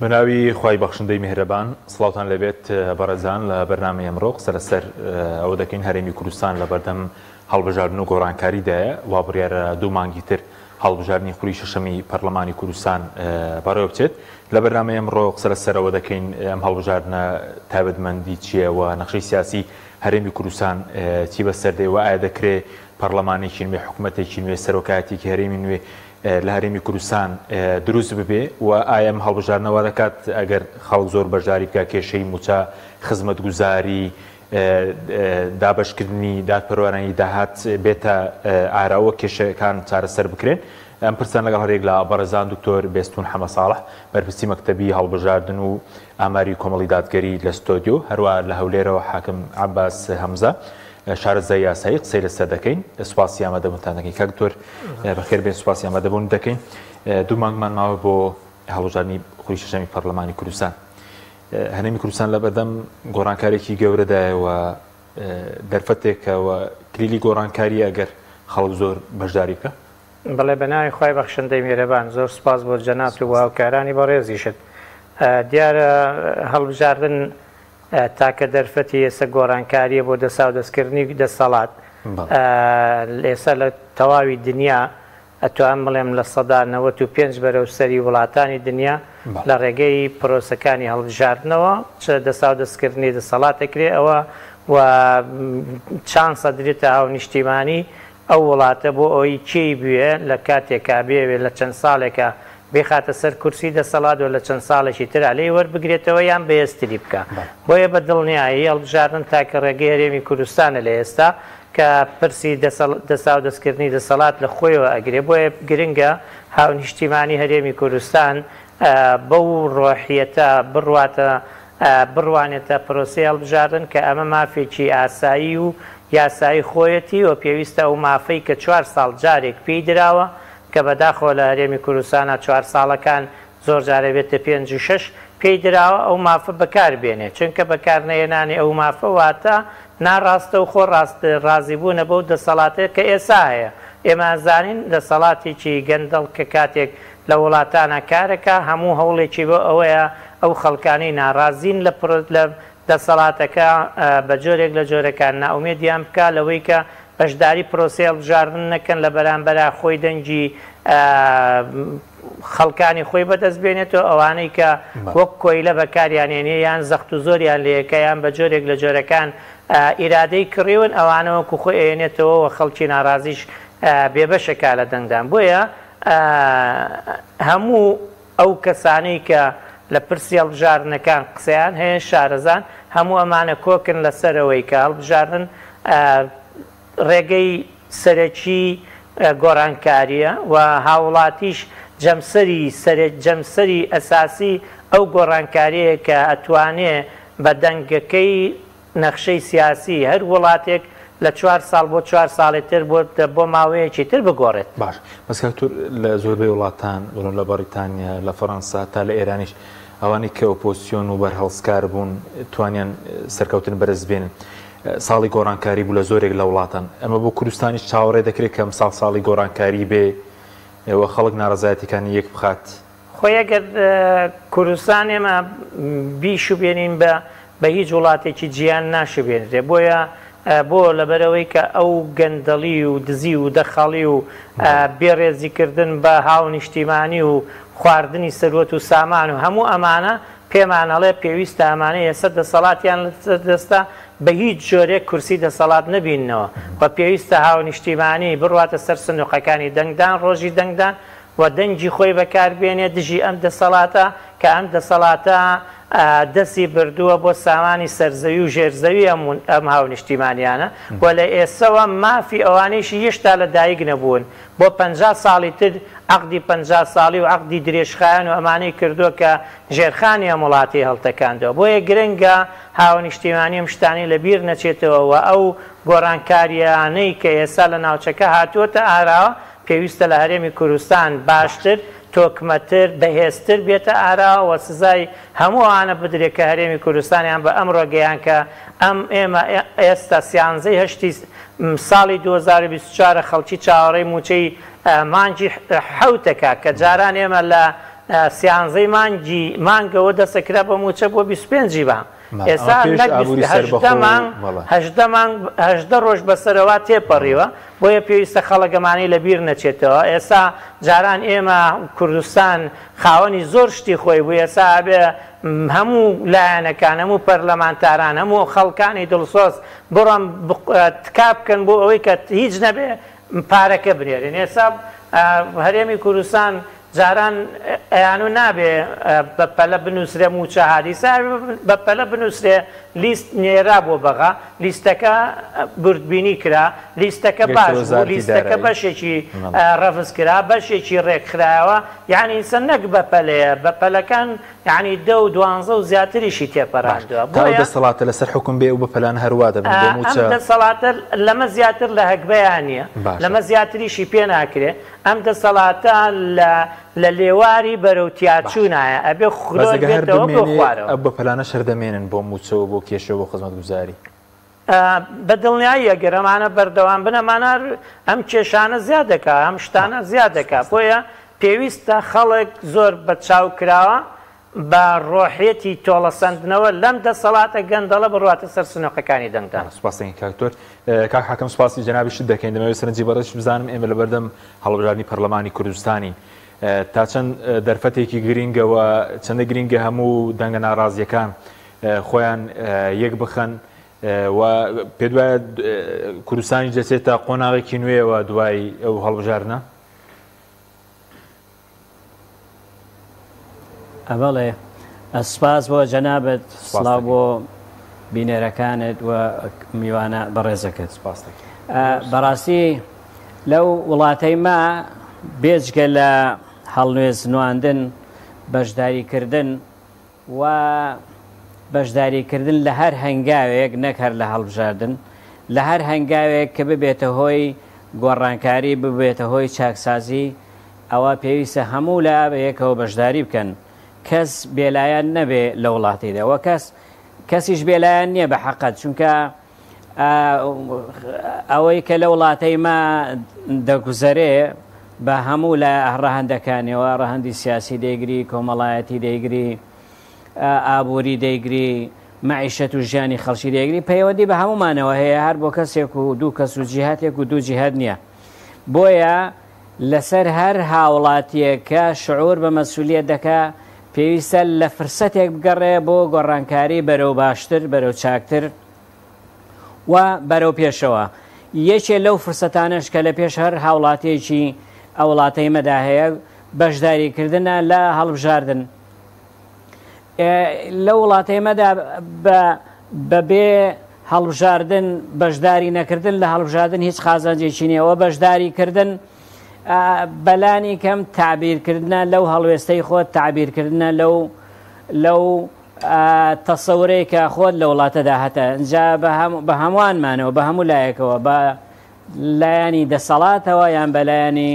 بەناوی خوای بەخشندەی میهرەبان سڵاوتان لەبێت بەڕێزان لە بەرنامەی ئەمڕۆ قسە لەسەر ئەوە دەکەین هەرێمی کوردستان لە بەردەم هەڵبژاردن و گۆڕانکاریدایە وا بڕیارە دوو مانگی تر هەڵبژاردنی خوری شەشەمی پەرلەمانی کوردستان بەڕێوە بچێت. لە بەرنامەی ئەمڕۆ قسە لەسەرەوە دەکەین ئەم هەڵبژاردنە تایبەتمەندی چییە و نەخشەی سیاسی هەرێمی کوردستان چی بەسەردەی و ئایا دەکرێت پەرلەمانێکی نوێ حکوومەتێکی نوێ سەرۆکایەتێکی هەرێمی نوێ لە هەرێمی کوردستان دروست ببێ و ئایا ئەم هەڵبژاردنەوە دەکات ئەگەر خەڵک زۆر بەشداری بکە کێشەی موچە خزمەتگوزاری دابەشکردنی دادپەروەرانی داهات بێتە ئاراوە کێشەکان چارەسەر بکرێن. ئەم پرسیان لەگەڵ هەرێک لە بەڕێزان دکتۆر بێستون حەمە ساڵح بەرپرسی مەکتەبی هەڵبژاردن و ئاماری کۆمەڵی دادگەری لە ستۆدیۆ، هەروە لە هەولێرەوە حاکم عەباس هەمزە شارەزای یاسایی قسەی لەسەر دەکەین. سوپاسی ئامادەبوونتان دەکەین کاک دکتۆر، بەخێر بێن، سوپاسی ئامادەبوون دەکەین. دوو مانگمان ماوە بۆ هەڵبژاردنی خوری شەشەمی پەرلەمانی کوردستان. هەرێمی کوردستان لە بەردەم گۆڕانکارێکی گەورەدایەوە دەرفەتێکەوە کلیلی گۆڕانکاری ئەگەر خەڵک زۆر بەشداری بکە. بەڵێ بەناوی خوای بەخشندەی میهرەبان زۆر سوپاس بۆ جەناب و هاوکارانی بەڕێزیشت. دیارە هەڵبژاردن تاکە دەرفەتی ئێستا گۆڕانکاریە بۆ دەسا و دەستکردنی دەسەڵات. ئێستا لە تەواوی دنیا ئەتوان بڵێم لە سەدا 95 بەرەو سەری وڵاتانی دنیا لە ڕێگەی پرۆسەکانی هەڵبژاردنەوە چ دەسا و دەستکردنی دەسەڵات دەکرێت ئەوە و چانسە درێتە هاو نیشتیمانی ئەو وڵاتە بۆ ئەوی چی بوێ لە کاتێکا بێوێت لە چەند ساڵێکە بێخاتە سەر کورسی دەسەڵات و لە چەند ساڵێکی تر لێ وەربگرێتەوە یان بەهێزتری بکە. بۆیە بە دڵنیایی هەڵبژاردن تاکە ڕێگەی هەرێمی کوردستانە لە ئێستا کە پرسی دەسا و دەستکردنی دەسەڵات لە خۆیەوە ئەگرێ. بۆیە گرنگە هاو نیشتیمانی هەرێمی کوردستان بەو ڕۆحیەتە بڕوانێتە پرۆسی هەڵبژاردن کە ئەمە مافێکی ئاسایی و یاسایی خۆیەتی و پێویستە ئەو مافەی کە 4 ساڵ جارێک پێی دراوە کە بەداخۆ لە هەرێمی کوردستانە 4 ساڵەکان زۆر جارە بێتە 5 و 6 پێی دراوە ئەو مافە بەکار بێنێ، چونکە بەکارنەهێنانی ئەو مافە واتە ناڕاستە و خۆ ڕازیبوونە بەو دەسەڵاتەیە کە ئێستا هەیە. ئێمە زانین دەسەڵاتێکی گەندەڵ کە کاتێک لە وڵاتانە کارەکە هەموو هەوڵێکی بۆ ئەوەیە ئەو خەڵکانی ناڕازین لە دەسەڵاتەکە بە جۆرێک لە جۆرەکان ناومێدیان بکە لەوەی کە بەشداری پرۆسی هەڵبژاردن نەکەن لە بەرامبەرا خۆی دەنگی خەڵکانی خۆی بەدەست بێنێتەوە ئەوانەی کە وەک کۆیلە بەکاریانێنێ یان زەخت و زۆریان لەیەکە یان بە جۆرێک لە جۆرەکان ئیرادەی کڕیون ئەوانەوەکو خۆی ئێنێتەوە و خەڵکی ناڕازیش بێبەشەکە لە دەنگدان. بۆیە هەموو ئەو کەسانەی کە لە پرسی هەڵبژاردنەکان قسەیان هەیە شارەزان هەموو ئەمانە کۆکن لەسەرەوەی کە هەڵبژاردن ڕێگەی سەرەکی گۆڕانکاریە و هاوڵاتیش جەمسەری ئەساسی ئەو گۆڕانکاریەیە کە ئەتوانێ بە دەنگەکەی نەخشەی سیاسی هەر وڵاتێک لە 4 ساڵ بۆ 4 ساڵی تر بۆ ماوەیەکی تر بگۆڕێت. باش بەسکاتور لە زۆربەی وڵاتان بڵۆن لە بەریتانیا لە فەڕەنسا تا لە ئێرانیش ئەوانەی کە ئۆپۆزیسیۆن و بەرهەڵسکار بوون توانیان سەرکەوتن بەرز بێنن ساڵی گۆڕانکاری بوو لە زۆرێک لە وڵاتان. ئەمە بۆ کوردستانیش چاوەڕێ دەکرێت کەم ساڵی گۆڕانکاری بێ ئێوە خەڵک ناڕەزایەتیەکانی یەک بخات. خۆی ئەگەر کوردستان ئێمە بیشوبێنین بە هیچ وڵاتێکی جیان ناشوبێنرێ. بۆیە بۆ لەبەرەوەی کە ئەو گەندەڵی و دزی و دەخەڵی و بێڕێزیکردن بە هاو نیشتیمانی و خواردنی سەروەت و سامان و هەموو ئەمانە پێمانەڵێ پێویستە ئەمانەی ئێستا دەسەڵاتیان دەستا بە هیچ جۆرێک کورسی دەسەڵات نبینەوە و پێویستە هاو نیشتیمانی بڕواتە سەر سندوقەکانی دەنگدان ڕۆژی دەنگدان و دەنگی خۆی بەکاربێنێ دژی ئەم دەسەڵاتە کە ئەم دەسەڵاتە دەستی بردووە بۆ سامانی سەرزەوی و ژێرزەوی ئەم هاو نیشتیمانیانە و لە ئێسەوە مافی ئەوانەیشی هێشتا لە دایک نەبوون بۆ 50 ساڵی تر عقدی 50 ساڵی و عقدی درێژخایەن و ئەمانەی کردووە کە ژێرخانی ئەم وڵاتی هەڵتەکاندەوە. بۆیە گرنگە هاو نیشتیمانی ئەم شتانی لەبیر نەچێتەوە و ئەو گۆڕانکاریانەی کە ئێستا لە ناوچەکە هاتووەتە ئاراوە پێویستە لە هەرێمی کوردستان باشتر تۆکمەتر بەهێزتر بێتە ئاراوە و سزای هەمووانە بدرێت کە هەرێمی کوردستانیان بە ئەم ڕۆگەیان کە ئەم ئێمە ئێستا 11 ساڵی 2024 خەڵکی چاوەڕێی موچەی مانجی حەوتەکە کە جاران ئێمە لە سیانزەی مانگەوە دەسەکرا بە موچە بۆ 25 بە ئێستا هەژدە ڕۆژ بەسەرەوە تێپەڕیوە بۆیە پێویستە خەڵکەمانی لەبیر نەچێتەوە. ئێستا جاران ئێمە کوردستان خاوەنی زۆر شتی خۆی بوو، ئێستا بێ هەموو لایەنەکان هەموو پەرلەمانتاران هەموو خەڵکانی دڵسۆز بڕۆن تکا بکەن بۆ ئەوەی کە هیچ نەبێ پارەکە بنێرن. ئێستا هەرێمی کوردستان جاران ئەیانو نابێ بەپەلە بنووسرێ موچە حادیسە بەپەلە بنووسرێ لیست نێرا بۆ بەغا لیستەکە بردبینی کرا لیستەکە باش بوو لیستەکە بەشێکی ڕەفز کرا بەشێکی ڕێکخرایەوە یعنی ئینسە نەک بەپەلەیە بەپەلەکان یعنی 10 و 12 و زیاتریشی تێپەڕاندووە دەسەڵاتە لەسەر حکوم بێ و بەپەلان هەروە دەبن بۆ موچە دەسەڵاتە لەمە زیاتر لە هەکبەیان نییە لەمە زیاتریشی پێ ناکرێ ئەم دەسەڵاتە لە لێواری بەرەوتیاچوونایە ئەبێ خۆرەوە بۆ خوارەوە ئەو بەپەلانە شەردەمێنن بۆ موچەوە بۆ کێشەوە بۆ خزمەتگوزاری بەدڵنیایی ئەگەرەمانە بەردەوام بنەمانە ئەم کێشانە زیاد دەکات ئەم شتانە زیاد دەکات بۆیە پێویستە خەڵک زۆر بەچاو کراوە بە ڕۆحێتی تۆڵەسەندنەوە لەم دەسەڵاتە گەندەڵە بڕاتە سەر سنووقەکانی دەنگدان. سوپاسێکی کاکتۆر کاک حاکەم سوپاسی جەنابیشت دەکەین دەمەوێت سەرنجی بەڕێش بزانم ئێمە لە بەردەم هەڵبژاردننی پەرلەمانی کوردستانی تا چەند دەرفەتێکی گرینگەوە چەندە گرینگە هەموو دەنگە ناڕازیەکان خۆیان یەک بخەن و پێ دوایە کوردستانی دەچێتە قۆناغێکی نوێەوە دوای ئەو هەڵبژاردنە؟ ئەبەڵێ ئەسپاس بۆ جەنابەت سڵاو بۆ بینێرەکانت و میوانە بەڕێزەکەت بەڕاستی لەو وڵاتەی ما بێجگە لە هەڵنوێزنواندن بەشداریکردن و بەشداریکردن لە هەر هەنگاوێک نەک هەر لە هەڵبژاردن لە هەر هەنگاوێک کە ببێتە هۆی گۆڕانکاری ببێتە هۆی چاکسازی ئەوە پێویستە هەموو لە یەکەوە بەشداری بکەن کەس بێلایەن نەبێ لە وڵاتیداوە کەسیش بێلایەن نییە بە حەقەت چونکە ئەوەی کە لە وڵاتەی ما دەگوزەرێ بە هەموو لە ڕەهەندەکانەوە ڕەهەندی سیاسی دەیگری کۆمەڵایەتی دەیگری ئابووری دەیگری مەعیشەت و ژیانی خەڵکی دەیگری پەیوەندی بە هەمومانەوە هەیە هەر بۆ کەسێک و دوو کەس و جیهاتێک و دوو جیهات نییە بۆیە لەسەر هەر هاوڵاتیەکە شعور بە مەسئولیەت دەکا پێویستە لە فرسەتێک بگەڕێ بۆ گۆڕانکاری بەرەو باشتر بەرەو چاکتر و بەرەو پێشەوە یەکێ لەو فرسەتانش کە لە پێش هەر هاوڵاتیەکی ئەو وڵاتەی مەدا هەیە بەشداریکردنە لە هەڵبژاردن لە وڵاتەی مەدا بەبێ هەڵبژاردن بەشداری نەکردن لە هەڵبژاردن هیچ خازانجێکی نییەوە بەشداریکردن بەلانی کەم تعبیرکردنە لەو هەڵوێستەی خۆت تعبیرکردنە لەو تەسەورەی کە خۆت لە وڵاتەدا هەتە اینجا بە هەمووانمانەوە بە هەموو لایەکەوە بە لایەنی دەسەڵاتەوە یان بە لایەنی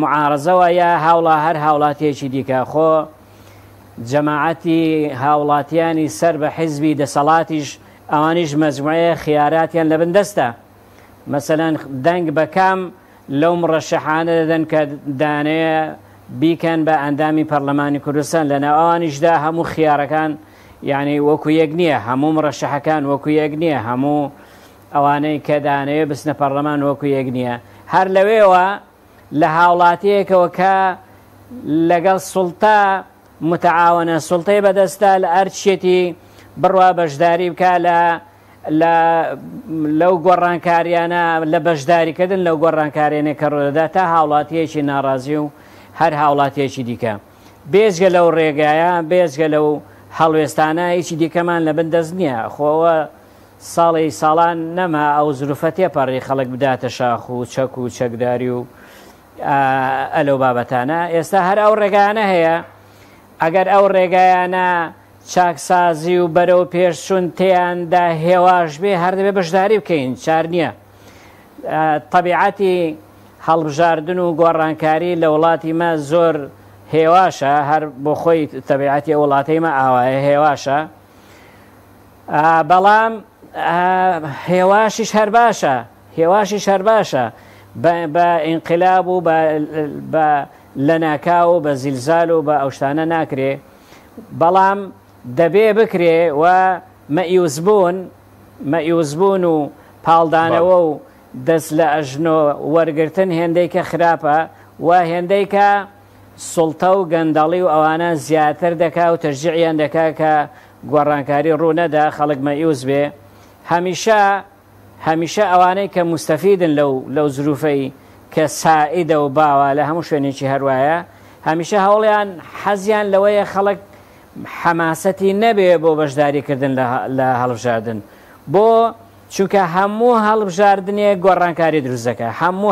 معارەزەوە یا هاوڵا هەر هاوڵاتیەکی دیکە خۆ جەماعەتی هاوڵاتیانی سەر بە حیزبی دەسەڵاتیش ئەوانیش مەجموعەیە خیاراتیان لە بندەستە مەسەلەن دەنگ بەکام لەو مڕەشەحانە دەدەن کە دانەیە بیکەن بە ئەندامی پەرلەمانی کوردستان لەناو ئەوانیشدا هەموو خیارەکان یعنی وەکو یەک نییە هەموو مڕەشەحەکان وەکو یەک نییە هەموو ئەوانەی کە دانەیە بچنە پەرلەمان وەکو یەک نییە هەر لەوێوە لە هاوڵاتیەکەوە کە لەگەڵ سوڵتا متعاونە سوڵتەی بەدەستە لە ئەرچێتی بڕوا بەشداری بکە لەو گۆڕانکاریانە لە بەشداریکردن لەو گۆڕانکارێنێ کە ڕۆدەدا تا هاوڵاتیەکی ناڕازی و هەر هاوڵاتیەکی دیکە بێزگە لەو ڕێگایە بێزگە لەو هەڵوێستانە هیچی دیکەمان لە بندەست نییە خۆوە ساڵان نەما ئەو زروفە تێپەڕی خەڵک بداتە شاخ و چەک و چەکداری و ئەلەو بابەتانە ئێستا هەر ئەو ڕێگایانە هەیە ئەگەر ئەو ڕێگایانە چاکسازی و بەرەو پێشچوون تێیاندا هێواش بێ هەر دەبێ بەشداری بکەین چار نییە طبیعەتی هەڵبژاردن و گۆڕانکاری لە وڵاتی ما زۆر هێواشە هەر بۆ خۆی طبیعەتی وڵاتەی ما ئاوایە هێواشە بەڵام هێواشیش هەر باشە هێواشیش هەر باشە بە ئینقلاب و بە لە ناکاو بە زیلزال و بە ئەو شتانە ناکرێ بەڵام دەبێ بکرێ و مەئیوزبوون و پاڵدانەوە و دەست لە ئەژنۆ وەرگرتن هێندەی کە خراپە و هێندەی کە سوڵتە و گەندەڵی و ئەوانە زیاتر دەکا و تەرجیعیان دەکا کە گۆڕانکاری ڕوونەدا خەڵک مەئیوز بێ هەمیشە ئەوانەی کە مستەفیدن لەو زروفەی کە سائیدە و باوە لە هەموو شوێنێکی هەروایە هەمیشە هەوڵیان حەزیان لەوەیە خەڵک حەماسەتی نەبێ بۆ بەشداریکردن لە هەڵبژاردن بۆ چونکە هەموو هەڵبژاردنێک گۆڕانکاری دروست دەکە هەموو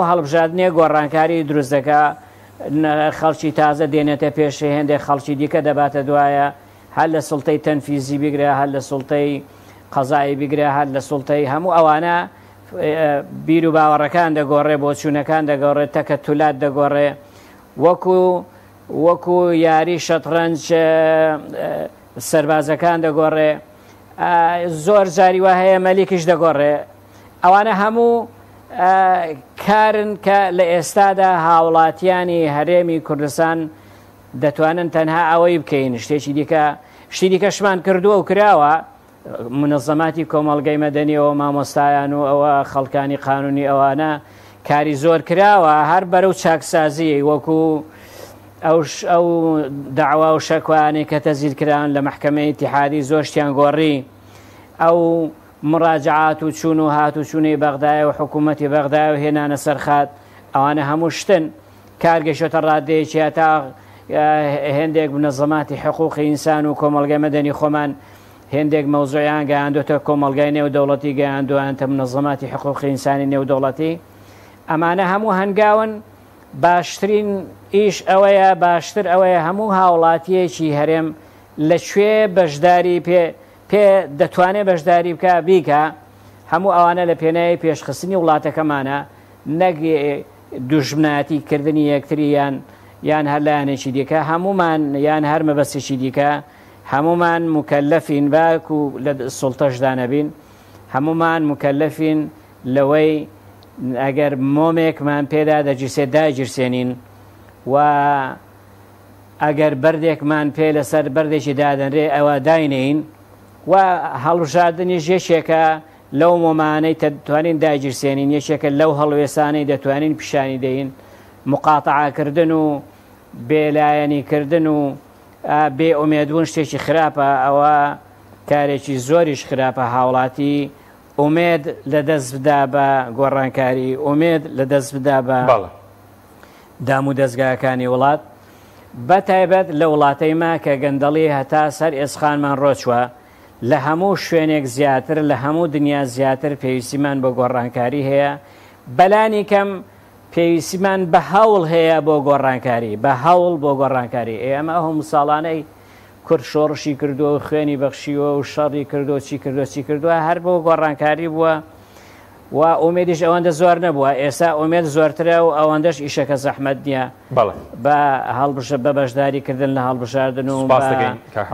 هەڵبژاردنێک گۆڕانکاری دروست دەکە خەڵکی تازە دێنێتە پێشێ هێندێک خەڵکی دیکە دەباتە دوایە هەر لە سوڵتەی تەنفیزی بگرێ هەر لە سوڵتەی قەزایی بگرێ هەر لە سوڵتەی هەموو ئەوانە بیر و باوەڕەکان دەگۆڕێ بۆ چوونەکان دەگۆڕێت تەکە تولات دەگۆڕێ وەکو یاری شەترەنج سەربازەکان دەگۆڕێ زۆر جاری وا هەیە مەلیکیش دەگۆڕێ ئەوانە هەموو کارن کە لە ئێستادا هاوڵاتیانی هەرێمی کوردستان دەتوانن تەنها ئەوەی بکەین شتێکی دیکەشمان کردووە و کراوە منەظەماتی کۆمەڵگەی مەدەنیەوە مامۆستایان و ئەوە خەڵکانی قانونی ئەوانە کاری زۆر کراوە هەر بەرەو چاکسازی وەکو ئەو داوا و شەکوانێک کە تەزیرکران لە محکەمەی ئیتیحادی زۆر شتیان گۆڕی ئەو مراجعات و چوون و هات و چوونەی بەغدایە و حکوومەتی بەغدایە و هێنانە سەرخات ئەوانە هەموو شتن کارگەشتە ڕادەیەکی تا هێندێک منەظەماتی حقوقی ئینسان و کۆمەڵگەی مەدەنی خۆمان هێندێک مەوزوعیان گەیاندوتە کۆمەڵگای نێودەوڵەتی گەیاندویانتە منەظەماتی حقوقی ئینسانی نێودەوڵەتی ئەمانە هەموو هەنگاون باشترین ئیش ئەوەیە باشتر ئەوەیە هەموو هاوڵاتیەکی هەرێم لەکوێ بەشداری پێ دەتوانێت بەشداری بیکە هەموو ئەوانە لە پێناوی پێشخستنی وڵاتەکەمانە نەک دوژمناتی کردنی یەکتریان یان هەر لایەنێکی دیکە هەمومان یان هەر مەبەستێکی دیکە هەمومان مکەلەفین باکو لە سوڵتەشدا نەبین هەمومان مکەلەفین لەوەی ئەگەر مۆمێکمان پێدا دەگیرسێت داگیرسێنین و ئەگەر بەردێکمان پێ لەسەر بەردێکی دادەنرێ ئەوە داینین و هەڵبژاردننی یەکێکە لەو مۆمانەی دەتوانین داگیرسێنین یەکێکە لەو هەڵوێسانەی دەتوانین پیشانی دەین مقاتعاکردن و بێلایەنیکردن و بێ ئومێدبوون شتێکی خراپە ئەوە کارێکی زۆریش خراپە هاوڵاتی ئومێد لە دەست بدا بە گۆڕانکاری ئومێد لە دەست بدا بە دام و دەستگاکانی وڵات بە تایبەت لە وڵاتەی ما کە گەندەڵی هەتا سەر ئێسخانمان ڕۆچوە لە هەموو شوێنێک زیاتر لە هەموو دنیا زیاتر پێویستیمان بۆ گۆڕانکاری هەیە بەلانی کەم پێویستیمان بە هەوڵ هەیە بۆ گۆڕانکاری بە هەوڵ بۆ گۆڕانکاری ئێمە هەموو ساڵانەی کورد شۆڕشی کردووە و خوێنی بەخشیوە و شەڕی کردو چی کردووە هەر بۆ گۆڕانکاری بووە و ئومێدیش ئەوەندە زۆر نەبووە ئێستا ئومێد زۆرترە و ئەوەندەش ئیشەکە زەحمەت نییە بە بە بەشداریکردن لە هەڵبژاردن و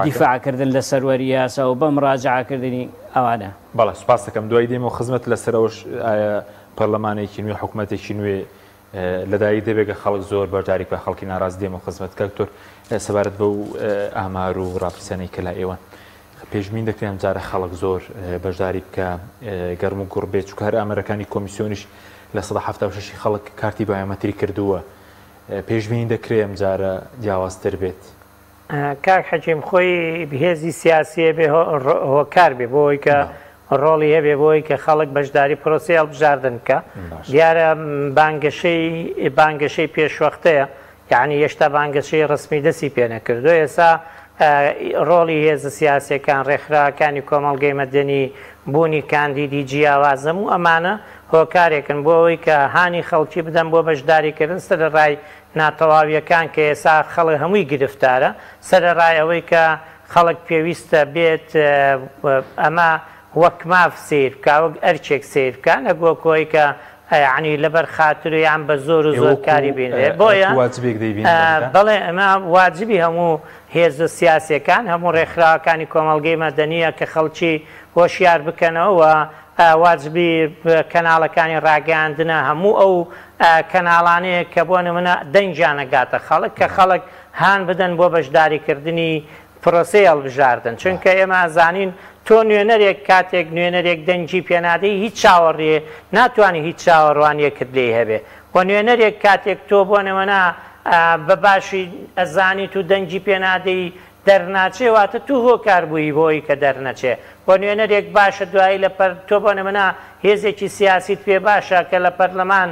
دیفاعکردن لە سەروەری یاسا و بە مراجعاکردنی ئەوانە بەڵێ سوپاس دەکەم دوای دێمە و خزمەت لەسەرەوەش پەرلەمانێکی نوێ حکوومەتێکی نوێ لەدایی دەبێگە خەڵک زۆر بەرداری بە خەڵکی ناڕاست دێمە و خزمەت کەکتۆر سەبارەت بە و ئامار و ڕاپرسیانەی کە لای ئێوە پێشبین دەکرێن جارە خەڵک زۆر بەشداری بکە گەرم و گوڕ بێت چونکە هەر ئامەرەکانی کۆمیسیۆنیش لە 176 خەڵک کارتی بایۆمەتری کردووە پێشبین دەکرێت ئەم جارە جیاوازتر بێت کاک حەکیم خۆی هێزی سیاسیە بێ هۆکار بێ بۆی کە ڕۆڵی هەبێ بۆی کە خەڵک بەشداری پرۆسی هەڵبژاردن بکە دیارە بانگەشەی پێشوەختەیە یعنی هێشتا بانگەشەی ڕسمی دەستی پێ نەکردو ئێستا ڕۆڵی هێزە سیاسیەکان ڕێکخراوەکانی کۆمەڵگەی مەدەنی بوونی کاندیدی جیاوازم و ئەمانە هۆکارێکن بۆ ئەوەی کە هانی خەڵکی بدەن بۆ بەشداریکردن سەرەڕای ناتەواویەکان کە ئێستا خەڵک هەمووی گرفتارە سەرەڕای ئەوەی کە خەڵک پێویستە بێت ئەمە وەک ماف سیر بکە وەک ئەرچێک سیر بکە نەگووە کۆی کە ینی لەبەر خاتریان بە زۆر و زۆر کاری بینێت بۆیە بەڵێ ئەمە واجبی هەموو هێزە سیاسیەکان هەموو ڕێکخراوەکانی کۆمەڵگەی مەدەنیە کە خەڵکی هۆشیار بکەنەوە واجبی کەناڵەکانی ڕاگەاندنە هەموو ئەو کەناڵانەیە کە بۆ نمونە دەنجیانەگاتە خەڵک کە خەڵک هان بدەن بۆ بەشداریکردنی پرۆسەی هەڵبژاردن چونکە ئێمە ئازانین تۆ نوێنەرێک کاتێک نوێنەرێک دەنجی پێنادەی هیچ چاوەڕێ ناتوانانی هیچ چاوەڕوانیەکرد لێ هەبێ و نوێنەرێک کاتێک تۆ بۆ نمونە بە باشی ئەزانیت و دەنجی پێنادەی دەرناچێ واتە تو هۆکار بووی بۆی کە دەرنەچێ بۆ نوێنەرێک باشە دوایی لە تۆ بۆ نمونە هێزێکی سیاسیت پێ باشە کە لە پەرلەمان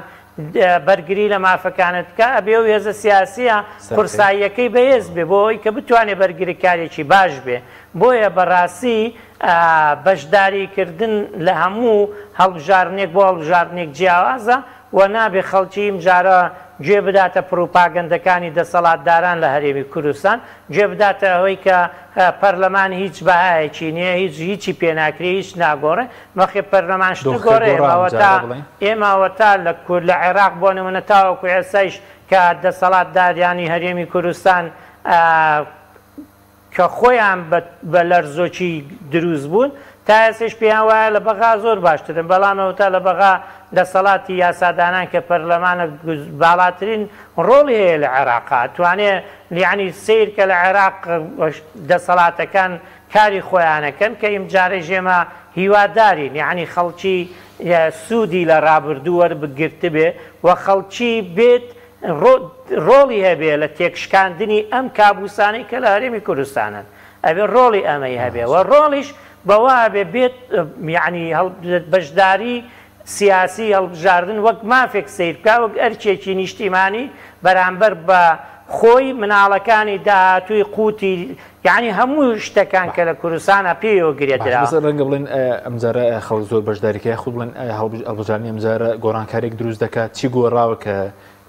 بەرگری لە مافەکانت بکە ئەبێ و هێزە سیاسیە قورساییەکەی بەهێز بێ بۆی کە بتوانێت بەرگریکارێکی باش بێ بۆیە بەڕاستی بەشداریکردن لە هەموو هەڵبژارنێک بۆ هەڵبژارنێک جیاوازە و نابێ خەڵکی ئەمجارە گوێ بداتە پروپاگەندەکانی دەسەڵاتداران لە هەرێمی کوردستان گوێ بداتە ئەوەی کە پەرلەمان هیچ بەهایەکی نییە هیچی پێناکری هیچ ناگۆڕێ مەخێ پەرلەمان شت گۆڕێ ئێماوە تا لە عێراق بۆ نمونە تاوەکو ئێسایش کە دەسەڵاتداریانی هەرێمی کوردستان کە خۆیان بە لەرزۆکی دروست بوون تا ئێسش پێیان وایە لە بەغا زۆر باشترن بەڵام ئەوتا لە بەغا دەسەڵاتی یاسادانان کە پەرلەمانە باڵاترین ڕۆڵی هەیە لە عێراقا توانێت یعنی سیر کە لە عێراق دەسەڵاتەکان کاری خۆیانەکەن کە ئیمجارە ژێمە هیوادارین یعنی خەڵکی سوودی لە ڕابردوو وەربگرت بێ و خەڵکی بێت ڕۆڵی هەبێ لە تێکشکاندنی ئەم کابوسانەی کە لە هەرێمی کوردستانن ئەبێ ڕۆڵی ئەمەی هەبێ و ڕۆڵیش بەوا بێت یعنی بەشداری سیاسی هەڵبژاردن وەک مافێک سیر بکە وەک ئەرچێکی نیشتیمانی بەرامبەر بە خۆی مناڵەکانی داهاتووی قوتی یعنی هەموو شتەکان کە لە کوردستانە پێیەوە گرێدرا ڕەنگە بڵێن ئەمجارە خەڵک زۆر بەشداریکە خود بڵێن هەڵبژارنی ئەمجارە گۆڕانکارێک دروست دەکات چی گۆڕاوە کە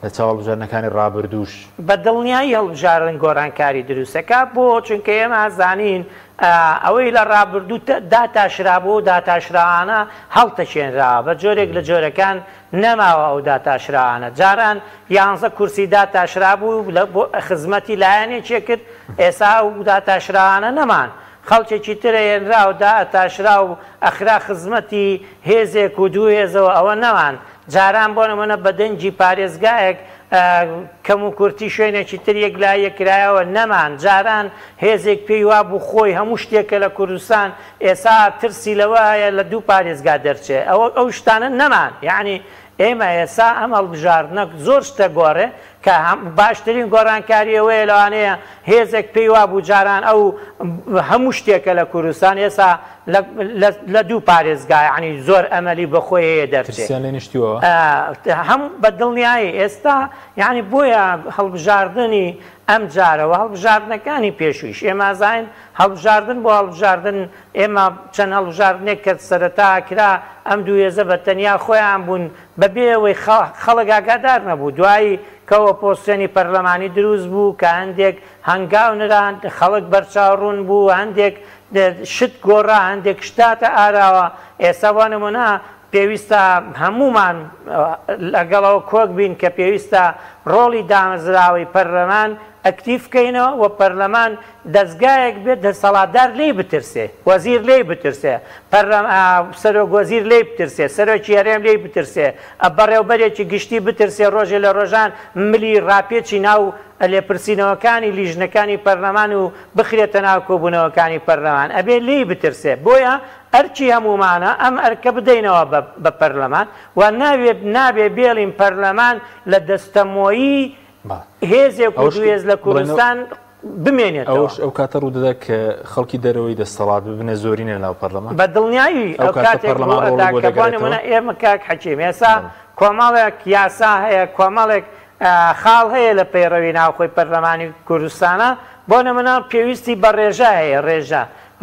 لە چاوە هەڵبژارنەکانی ڕابردووش بە دڵنیایی هەڵبژاردن گۆڕانکاری دروستەکە بۆ چونکە ئێمە ئازانین ئەوەی لە ڕابردوو داتاشرابوو و داتاشرانە هەڵتەچێنراوە بە جۆرێک لە جۆرەکان نەماوە ئەو داتاشرانە جاران 11 کورسی داتاشرابوو بۆ خزمەتی لایەنێکێ کرد ئێسا و داتاشرانە نەمان خەڵکێکی ترە هێنرا و داتاشرا و ئەخرا خزمەتی هێزێک و دوو هێزەوە ئەوە نەمان جاران بۆ نمونە بە دەنجی پارێزگایەک کەم و کورتی شوێنێکی تر یەکلایە کرایەوە نەمان جاران هێزێک پێی وا بوو خۆی هەموو شتێکە لە کوردستان ئێسا ترسی لەوەیە لە دوو پارێزگا دەرچێ ئەو شتانە نەمان یعنی ئێمە ئێسا ئەم هەڵبژاردنە زۆر شتە گۆڕێ کە باشترین گۆڕانکاریەوەیە لەوانەیە هێزێک پێی وا بوو جاران ئەو هەموو شتێکە لە کوردستان ئێسا لە دوو پارێزگای عنی زۆر ئەمەلی بەخۆی هەیە دەرچێت هەم بە دڵنیایی ئێستا یعنی بۆیە هەڵبژاردننی ئەم جارەوە هەڵبژاردنەکانی پێشویش ئێمە زین هەڵبژاردن بۆ هەڵبژاردن ئێمە چەند هەڵبژاردنێک کە سەرەتا کرا ئەم دوو هێزە بە تەنیا خۆیان بوون بەبێەوەی خەڵک ئاگادار نەبوو دوایی کەەوە پۆستێنی پەرلەمانی دروست بوو کە هەندێک هەنگاو نران خەڵک بەرچاوڕوون بوو هەندێک شت گۆڕا هەندێک شتاتە ئاراوە ئێستا بۆ نمونە پێویستە هەمومان لەگەڵەوە کۆک بین کە پێویستە ڕۆڵی دامەزراوەی پەرلەمان ئەکتیف بکەینەوە و پەرلەمان دەستگایەک بێت دەسەڵاتدار لێی بترسێ وەزیر لێی بترسێ سەرۆک وەزیر لێی بترسێ سەرۆکی هەرێم لێی بترسێ بەڕێوەبەرێکی گشتی بترسێ ڕۆژێ لە ڕۆژان ملی ڕاپێکی ناو لێپرسینەوەکانی لیژنەکانی پەرلەمان و بخرێتە ناو کۆبوونەوەکانی پەرلەمان ئەبێ لێی بترسێ بۆیە ئەرچی هەمومانە ئەم ئەرکە بدەینەوە بە پەرلەمان و نابێ بێڵین پەرلەمان لە دەستەمۆیی هێزێک و دوێز لە کوردستان بمێنێتەوە ئەو کاتە ڕوودەدا کە خەڵکی دەرەوەی دەسەڵات ببنە زۆرینە ناو پەرلەمان بە دڵنیایی ئەو کاتێکەکەوانی منە ئێمە کاک حەکیم ئێسا کۆمەڵێک یاسا هەیە کۆمەڵێک خاڵ هەیە لە پەیڕەوی ناوخۆی پەرلەمانی کوردستانە بۆ نمونە پێویستی بە ڕێژە هەیە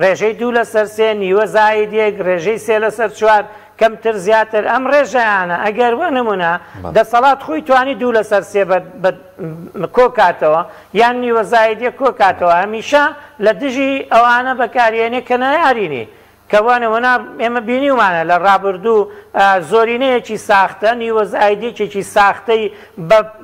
ڕێژەی 2 لەسەر 3 نیوە زایدێک ڕێژەی 3 لەسەر 4 کەمتر زیاتر ئەم ڕێژەیانە ئەگەر وە نمونە دەسەڵات خۆی توانی 2 لەسەر 3 کۆکاتەوە یان نیوە زایدێک کۆکاتەوە هەمیشە لە دژی ئەوانە بەکارێنێ کە نایارینی کەوانەوەنا ئێمە بینیومانە لە ڕابردوو زۆرینەیەکی ساختە نیوە زایدێکێکی ساختەی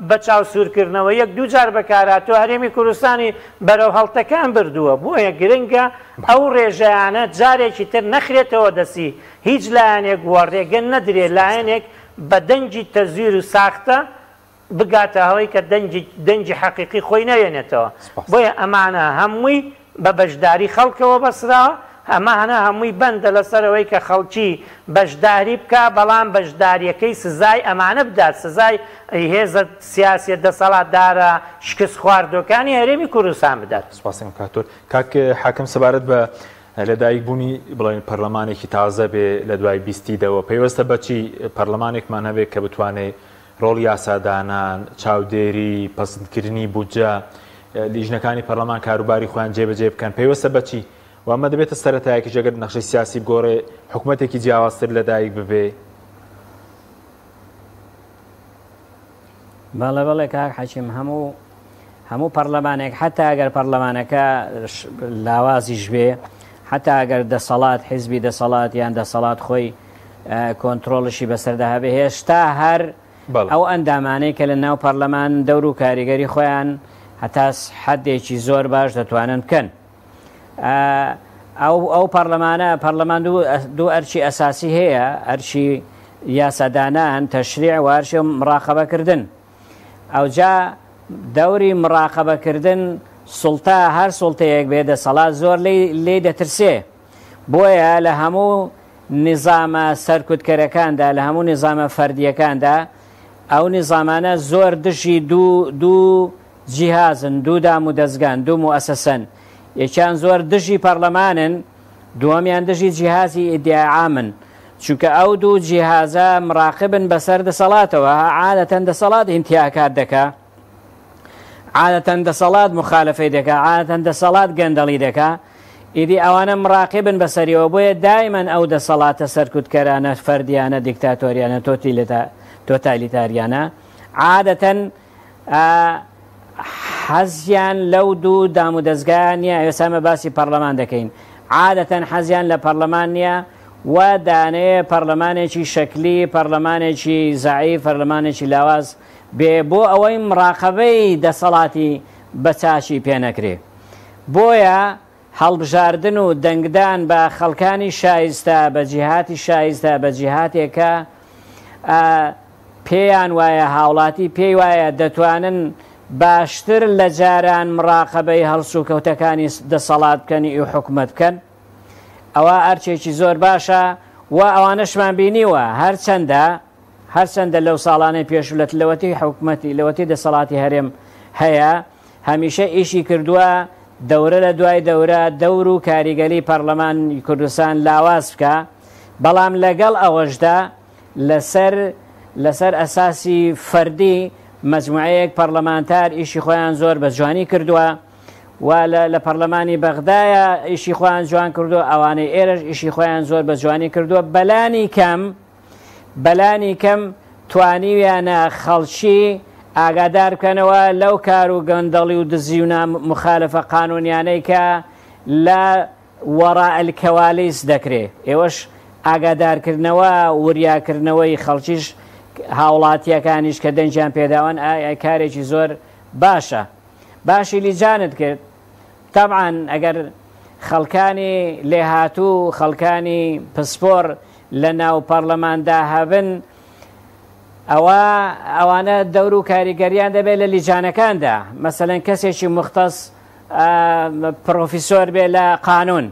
بە چاو سوورکردنەوە 1-2 جار بەکاراتەوە هەرێمی کوردستانی بەرەو هەڵتەکان بردووە بۆیە گرنگە ئەو ڕێژەیانە جارێکی تر نەخرێتەوە دەسی هیچ لایەنێک وە ڕێگەن نەدرێت لایەنێک بە دەنجی تەزویر و ساختە بگاتە هەوەی کە دەنجی حەقیقی خۆی نەوێنێتەوە. بۆیە ئەمانە هەمووی بە بەشداری خەڵکەوە بەسراوە، ئەمانە هەمووی بەندە لەسەرەوەی کە خەڵکی بەشداری بکە، بەڵام بەشداریەکەی سزای ئەمانە بدات، سزای هێزە سیاسیە دەسەڵاتدارە شکست خواردەکانی هەرێمی کوردستان بدات. سپاسم کاتۆر. کاک حاکم سەبارەت بە لەدایک بوونی بڵێن پەرلەمانێکی تازە بێ لە دوای بیستیدەوە پێوەستە بەچی پەرلەمانێکمان هەبێت کە بتوانێت ڕۆڵ یاسادانان، چاودێری، پەسەندکردنی بودجە، لیژنەکانی پەرلەمان کاروباری خۆیان جێبەجێ بکەن، پێوەستە بەچی؟ و ئەمە دەبێتە سەرەتایەکی ئەگەر نەخشەی سیاسی بگۆڕێ حکوومەتێکی جیاوازتر لەدایک ببێ. بەڵێ کاک حەکیم هەموو پەرلەمانێک حتا ئەگەر پەرلەمانەکە لاوازیش بێ، حتا ئەگەر دەسەڵات حیزبی دەسەڵات یان دەسەڵات خۆی کۆنتترۆڵشی بەسەردا هەبێ، هێشتا هەر ئەو ئەندامانەی کە لە ناو پەرلەمان دەور و کاریگەری خۆیان هەتا حەدێکی زۆر باش دەتوانن بکەن. ئەو پەرلەمان دوو ئەرچی ئەساسی هەیە، ئەرچی یاسادانان، تەشریع و ئەرچی مراقەبەکردن. ئەوجا دەوری مراقەبەکردن سوڵتا هەر سوڵتەیەک بێ دەسەڵات زۆر لێ دەترسێ، بۆیە لە هەموو نظامە سەرکوتکەرەکاندا، لە هەموو نظامە فەردیەکاندا ئەو نظامانە زۆر دژی دوو جیهازن، دوو دام و دەستگان، دوو موئەسەسەن. یەکیان زۆر دژی پەرلەمانن، دووەمیان دژی جیهازی ئیدیاعامن، چونکە ئەو دوو جیهازە مراقبن بەسەر دەسەڵاتەوە. عادەتەن دەسەڵات ئینتیاکات دەکا، عادەتەن دەسەڵات مخالفەی دەکا، عادەتەن دەسەڵات گەندەڵی دەکا، ئیدی ئەوانە مراقبن بەسەریەوە. بۆیە دایمەن ئەو دەسەڵاتە سەرکوتکەرانە، فەردیانە، دیکتاتۆریانە، تۆتالیتاریانە عادەتەن حەزیان لەو دوو دام و دەستگایان نییە. ئێستا باسی پەرلەمان دەکەین، عادەتەن حەزیان لە پەرلەمان نییە و دانەیە پەرلەمانێکی شەکلی، پەرلەمانێکی زەعیف، پەرلەمانێکی لاواز بێ بۆ ئەوەی مراقەبەی دەسەڵاتی بەچاچی پێنەکرێ. بۆیە هەڵبژاردن و دەنگدان بە خەڵکانی شایستە، بە جیهاتی شایستە، بە جیهاتێکە پێیان وایە، هاوڵاتی پێی وایە دەتوانن باشتر لە جاران مراقەبەی هەڵسوکەوتەکانی دەسەڵات بکەنی و حکومەت بکەن. ئەوە ئەرچێکی زۆر باشە و ئەوانەشمان بینیوە هەرچەندە لەو ساڵانەی پێشولەت لەوەتی حکومەتی لەوەتی دەسەڵاتی هەرێم هەیە، هەمیشە ئیشی کردووە دەورە لە دوای دەورە دەور و کاریگەری پەرلەمانی کوردستان لاواز بکە، بەڵام لەگەڵ ئەوەشدا لەسەر ئەساسی فەردی مەجموعەیەک پەرلەمانتار ئیشی خۆیان زۆر بە جوانی کردووە و لە پەرلەمانی بەغدایە ئیشی خۆیان جوان کردووە، ئەوانەی ئێرەش ئیشی خۆیان زۆر بە جوانی کردووە. بەلانی کەم توانیویانە خەڵکی ئاگادار بکەنەوە لەو کار و گەندەڵی و دزی و مخالفە قانونیانەی کە لە وەڕاء الکەوالیس دەکرێت. ئێوەش ئاگادارکردنەوە وریاکردنەوەی خەڵکیش هاوڵاتیەکانیش کە دەنجیان پێداوان کارێکی زۆر باشە. باشی لیجانت کرد. طبعاً ئەگەر خەڵکانی لێهاتوو، خەڵکانی پسپۆر لە ناو پەرلەماندا هەبن، ئەوانە دەور و کاریگەریان دەبێت لە لیجانەکاندا. مەسەلەن کەسێکی مختص پرۆفیسۆر بێ لە قانون،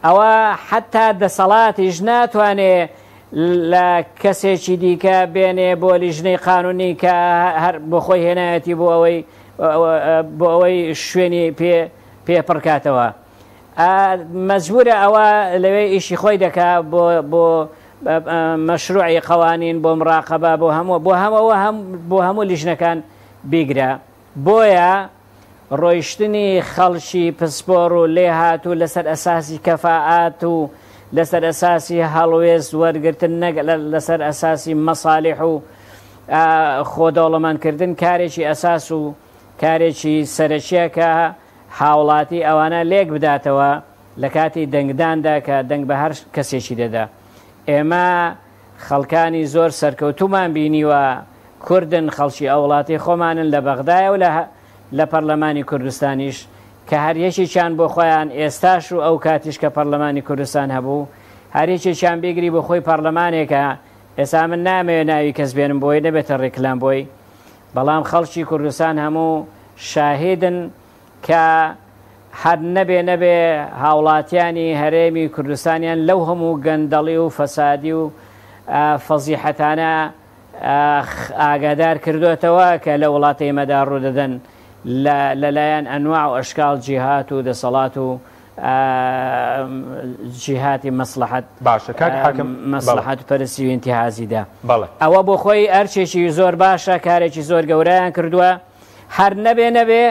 ئەوە حتا دەسەڵاتیش ناتوانێت لە کەسێکی دیکە بێنێ بۆ لیژنەی قانونی کە هەر بۆ خۆی هێنایەتی بۆ ئەوەی شوێنی پێپڕکاتەوە. مەجبورە ئەوە لەوێ ئیشی خۆی دەکا بۆ مەشروعی قەوانین، بۆ مراقەبە، بۆ هەموو لیژنەکان بیگرە. بۆیە ڕۆیشتنی خەڵکی پسپۆر و لێهاتوو لەسەر ئەساسی کەفاعات و لەسەر ئەساسی هەڵوێست وەرگرتن، نەک لەسەر ئەساسی مەسالیح و خۆدەوڵەمەندکردن کارێکی ئەساس و کارێکی سەرەکیە کە هاوڵاتی ئەوانە لێک بداتەوە لە کاتی دەنگداندا کە دەنگ بە هەر کەسێکی دەدا. ئێمە خەڵکانی زۆر سەرکەوتومان بینیوە، کوردن، خەڵکی ئەوڵاتی خۆمانن لە بەغدایە و لە پەرلەمانی کوردستانیش کە هەریەکێکیان بۆ خۆیان ئێستاش و ئەو کاتیش کە پەرلەمانی کوردستان هەبوو هەریەکێکیان بێگری بۆ خۆی پەرلەمانێکە ئێستا من نامەوێت ناوی کەس بێنم بۆی نەبێتە ڕێکلام بۆی بەڵام خەڵکی کوردستان هەموو شاهێدن کە هەر نەبێ هاوڵاتیانی هەرێمی کوردستانیان لەو هەموو گەندەڵی و فەسادی و فەزیحەتانە ئاگادار کردوێتەوە کە لە وڵاتی ئێمەدا ڕوودەدەن لەلایەن ئەنواع و ئەشکال جیهات و دەسەڵات و جیهاتی مەسلحەت باشە کاک حاکم مەسلحەت و پەرستی و ئینتیهازیدا بەڵێ ئەوە بۆ خۆی ئەرچێکی زۆر باشە کارێکی زۆر گەورەیان کردووە هەر نەبێ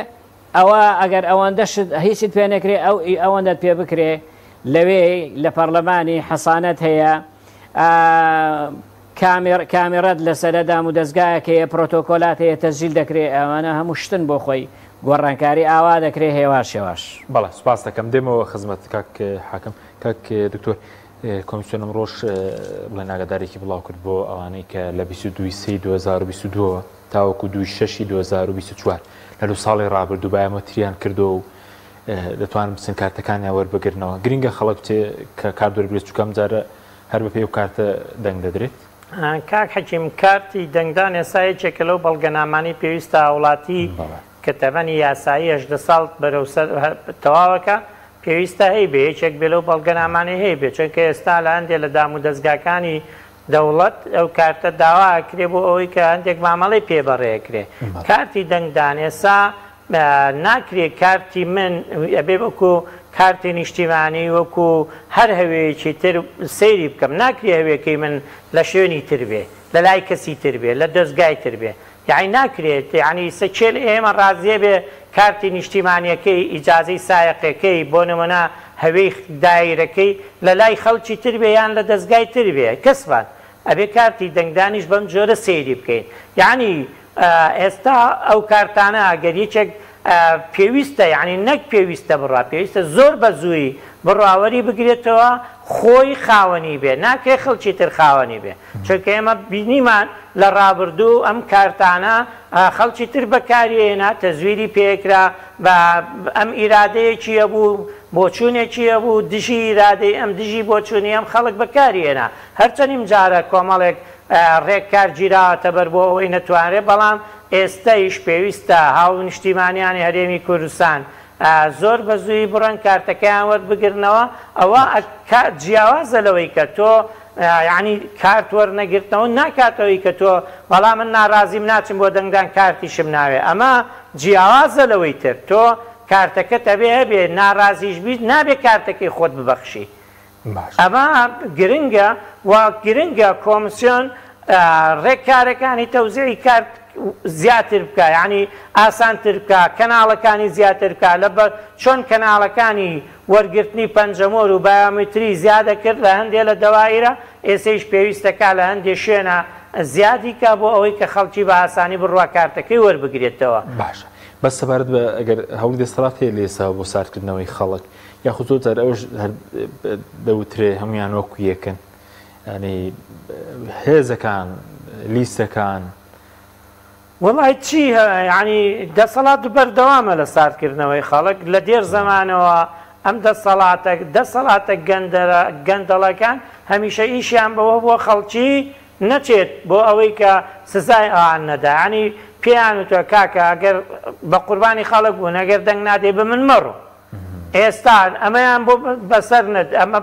ئەوە ئەگەر ئەوەندەشت هیچیت پێ نەکرێ ئەو ئەوەندەت پێ بکرێ لەوێ لە پەرلەمانی حەسانەت هەیە کامێرەت لەسەردەدام و دەستگایەکەیە پرۆتۆکۆلات هەیە تەسجیل دەکرێت ئەوانە هەموو شتن بۆ خۆی گۆڕانکاری ئاوا دەکرێت هێواش هێواش بەڵێ سوپاس دەکەم دێمەوە خزمەت کاک حاکم کاک دکتۆر کۆمیسیۆنم ڕۆژ بڵێ ئاگادارێکی بڵاو کرد بۆ ئەوانەی کە لە 22/2022 تاوەکو 26/2024 لە دو ساڵی ڕابردوو بایەمەتریان کردو و دەتوانن بچن کارتەکانیان وەربگرنەوە گرنگە خەڵک کە کار دەربێت چووکەم جارە هەر بە پێی و کارتە دەنگ دەدرێت کاک حەکیم کارتی دەنگدان ئێستا یەکێکە لەو بەڵگەنامانەی پێویستە وڵاتی کە تەمەنی یاسایی 18 ساڵ بەرەو تەواوەکە پێویستە هەی بێ یەکێک بێ لەو بەڵگەنامانەی هەیە بێ چونکە ئێستا لە هەندێک لە دام و دەستگاکانی دەوڵەت ئەو کارتە داواکرێ بۆ ئەوەی کە هەندێک مامەڵی پێبەڕێکرێ کارتی دەنگدان ئێستا ناکرێت کارتی من ئەبێ وەکو کارتی نیشتیمانی وەکو هەر هەوەیەکی تر سەیری بکەم ناکرێ هەوێکەی من لە شوێنی تر بێ لە لای کەسی تر بێ لە دەستگای تر بێ یعنی ناکرێت یعنی سەکێل ئێمە ڕازیە بێ کارتی نیشتیمانیەکەی ئیجازەی سایقەکەی بۆ نمونە هەوەی دایرەکەی لە لای خەڵکی تر بێ یان لە دەستگای تر بێ کەسبات ئەبێ کارتی دەنگدانیش بەم جۆرە سەیری بکەین یعنی ئێستا ئەو کارتانە ئەگەر یەکێک پێویستە یعنی نەک پێویستە بڕا پێویستە زۆر بە زووی بڕاوەری بگرێتەوە خۆی خاوەنی بێ ناکرێ خەڵکی تر خاوەنی بێ چونکە ئێمە بینیمان لە ڕابردوو ئەم کارتانە خەڵکی تر بەکارهێنا تەزویری پێکرا بە ئەم ئیرادەیەکی هەبوو بۆچوونێکی هەبوو دژی ئیرادەی ئەم دژی بۆچوونی ئەم خەڵک بەکارهێنا هەرچەندیم جارە کۆمەڵێک ڕێککار گیراوەتە بەر بۆ ئەوەی نەتوانرێت بەڵام ئێستایش پێویستە هاو نیشتیمانیانی هەرێمی کوردستان زۆر بە زووی بڕەن کارتەکەیان وەربگرنەوە ئەوە جیاوازە لەوەی کە تۆ یعنی کارت وەرنەگرتنەوە ناکاتەوەی کە تۆ بەڵام من ناڕازیم ناچم بۆ دەنگدان کارتیشم ناوێ ئەمە جیاوازە لەوەی تر تۆ کارتەکەت ئەبێ هەبێ ناڕازیش بیت نابێ کارتەکەی خۆت ببەخشی ئەمە گرنگە و گرنگە کۆمیسیۆن ڕێککارەکانی تەوزیعی کارت زیاتر بکە یعنی ئاسانتر بکە کەناڵەکانی زیاتر بکە لە چۆن کەناڵەکانی وەرگرتنی پەنجەمۆر و بایۆمتری زیادە کرد لە هەندێک لە دەوایرە ئێسەیش پێویستەکە لە هەندێک شوێنە زیادی کە بۆ ئەوەی کە خەڵکی بە ئاسانی بڕوا کارتەکەی وەربگرێتەوە باشە بەس سەبارەت بە ئەگەر هەوڵی دەسەڵات هەیە لێسا بۆ ساردکردنەوەی خەڵک یاخود زۆرجار ئەوش دەوترێ هەمویان وەکو یەکن ینی هێزەکان لیستەکان وڵای چی ینی دەسەڵات بەردەوامە لە ساردکردنەوەی خەڵک لە دێر زەمانەوە ئەم دەسەڵاتە گەندەڵەکان هەمیشە ئیشیان بەوە بۆ خەڵکی نەچێت بۆ ئەوەی کە سزای ئەوان نەدا ینی پێیان وتوە کاکە ئەگەر بە قوربانی خەڵک بوون ئەگەر دەنگ نادێ بە من مەڕۆ ئێستا ئەمەیان بۆ بەسەر ئەمە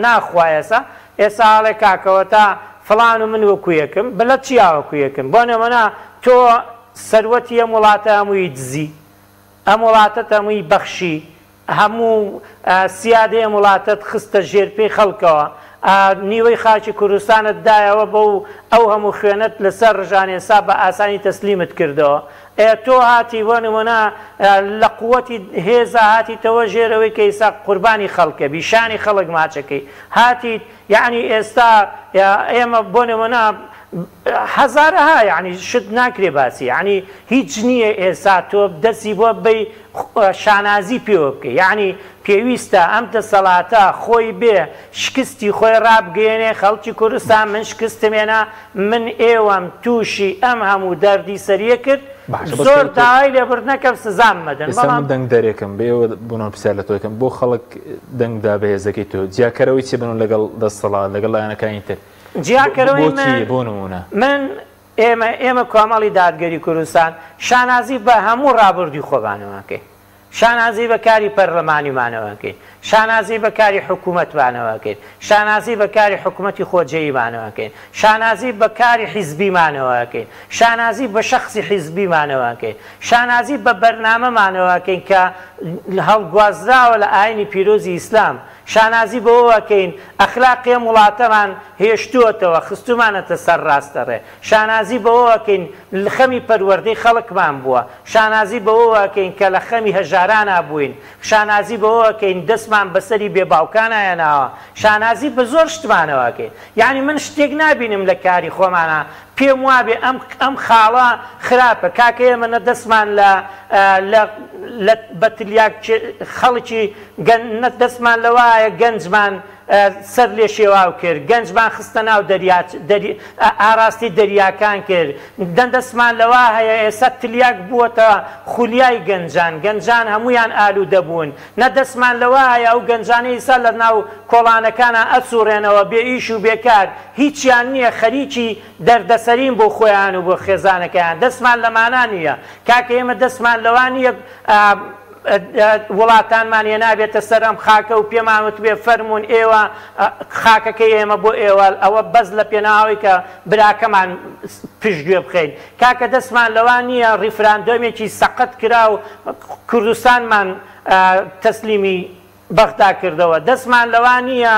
ناخوایەسە ئێستا هەڵێ کاکەوە تا فڵان و من وەکو یەکم بەلە چیا وەکو یەکم بۆ نەمەنا تۆ سەروەتی ئەم وڵاتە هەمووی دزی ئەم وڵاتت هەمووی بەخشی هەموو سیادەی ئەم وڵاتت خستە ژێر پێی خەڵکەوە نیوەی خاکی کوردستانت دایەوە بە ئەو هەموو خوێنەت لەسەر ڕژانێسا بە ئاسانی تەسلیمت کردەوە تۆ هاتی بۆ نمونە لە قووەتی هێزە هاتیتەوە ژێرەوەی کە ئێستا قوربانی خەڵکە بیشانی خەڵک ماچەکەی هاتیت یعنی ئێستا ئێمە بۆ نمونە هەزارەها یعنی شت ناکرێ باسی یعنی هیچ نییە ئێستا تۆ دەستی بۆ بەی شانازی پێوە بکە یعنی پێویستە ئەم دەسەڵاتە خۆی بێ شکستی خۆی ڕابگەێنێ خەڵکی کوردستان من شکستمێنە من ئێوەم تووشی ئەم هەموو دەردی سەریە کرد زۆر داوای لێبوردنەکەم سزام مەدەن بەڵام دەنگ دەرێکم بێوە بوونەوە پرسیار لە تۆیکەم بۆ خەڵک دەنگدا بەهێزەکەی تۆ جیاکەرەوەی چی بنون لەگەڵ دەسەڵات لەگەڵ لایەنەکانی تر جیاکەرەوەی بۆ نمونە من ئێمە کۆمەڵی دادگەری کوردستان شانازی بە هەموو ڕابردوی خۆبانەوەکەی، شانازی بەکاری پەرلەمانیمانەوەکەین، شانازی بەکاری حکوومەتمانەوەکەین، شانازی بەکاری حکوومەتی خۆجێیمانەوەکەین، شانازی بەکاری حیزبیمانەوەکەین، شانازی بە شەخصی حیزبیمانەوەکەین، شانازی بە بەرنامەمانەوەکەین کە هەڵگوازراوە لە ئاینی پیرۆزی ئیسلام، شانازی بەوەکەین ئەخلاقی وڵاتەمان هێشتووەتەوە خستومانەتە سەر ڕاستەڕێ، شانازی بەوەکەین لە خەمی پەروەردەی خەڵکمان بووە، شانازی بەوەکەین کە لە خەمی هەژارانە بووین، شانازی بەوەکەین دەستمان بەسەری بێباوکانایەناوە، شانازی بە زۆر شتمانەوەکەین. یعنی من شتێک نابینم لە کاری خۆمانە پێم وابێ ئەم خاڵە خراپە. کاکە ئێمە دەستمان لە بەتلیاک خەڵکی دەستمان لەوایە گەنجمان سەر لێ شێواو کرد، گەنجمان خستە ناو ئاراستی دەریاکان کرد، دەستمان لەوا هەیە ئێستا تلیاک بووەتە خولیای گەنجان هەمویان ئالوودە بوون، نەدەستمان لەوا هەیە ئەو گەنجانەی ئێستا لە ناو کۆڵانەکانە ئەسوڕێنەوە بێ ئیش و بێکار، هیچیان نییە خەریکی دەردەسەرین بۆ خۆیان و بۆ خێزانەکەیان، دەستمان لەمانە نییە. کاکە ئێمە دەستمان لەوا نییە وڵاتانمان ێ نابێتە سەر ئەم خاکە و پێمانوت بێ فەرمونون ئێوە خاکەکەی ئێمە بۆ ئێوە ئەوە بەس لە پێناوی کە براکەمان پشتگوێ بخەین. کاکە دەستمان لەوان نییە ریفراندۆمێکی سەقەت کرا و کوردستانمان تەسلیمی بەغدا کردەوە، دەستمان لەوان نییە